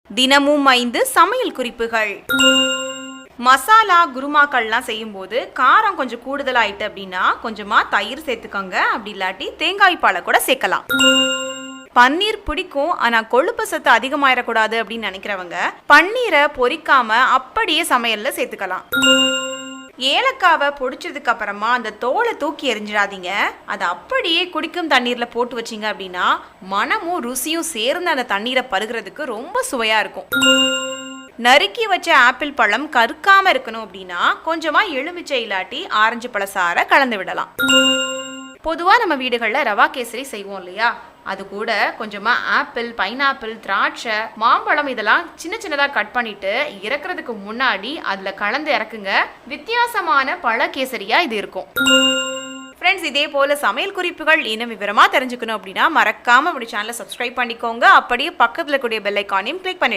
தினமும் 5 சமையல் குறிப்புகள். மசாலா குருமாக்கள்லாம் செய்யும்போது காரம் கொஞ்சம் கூடுதலாயிட்டு அப்படின்னா கொஞ்சமா தயிர் சேர்த்துக்கோங்க. அப்படி இல்லாட்டி தேங்காய் பாலை கூட சேர்க்கலாம். பன்னீர் பிடிக்கும், ஆனா கொழுப்பு சத்து அதிகமாயிடக்கூடாது அப்படின்னு நினைக்கிறவங்க பன்னீரை பொரிக்காம அப்படியே சமையல்ல சேர்த்துக்கலாம். ஏலக்காவை பொடிச்சதுக்கு அப்புறமா அந்த தோலை தூக்கி எறிஞ்சிடாதீங்க. அதை அப்படியே குடிக்கும் தண்ணீர்ல போட்டு வச்சிங்க அப்படின்னா மனமும் ருசியும் சேர்ந்து அந்த தண்ணீரை பருகிறதுக்கு ரொம்ப சுவையா இருக்கும். நறுக்கி வச்ச ஆப்பிள் பழம் கருக்காம இருக்கணும் அப்படின்னா கொஞ்சமா எலுமிச்சை இல்லாட்டி ஆரஞ்சு பழசாரை கலந்து விடலாம். பொதுவாக நம்ம வீடுகளில் ரவா கேசரி செய்வோம் இல்லையா, அது கூட கொஞ்சமா ஆப்பிள், பைனாப்பிள், திராட்சை, மாம்பழம் இதெல்லாம் சின்ன சின்னதாக கட் பண்ணிட்டு இறக்குறதுக்கு முன்னாடி அதுல கலந்து இறக்குங்க. வித்தியாசமான பழ கேசரியா இது இருக்கும். ஃப்ரெண்ட்ஸ், இதே போல சமையல் குறிப்புகள் இன்னும் விவரமா தெரிஞ்சுக்கணும் அப்படின்னா மறக்காம நம்ம சேனலை சப்ஸ்கிரைப் பண்ணிக்கோங்க. அப்படியே பக்கத்துல கூடிய பெல் ஐகானையும் கிளிக் பண்ணி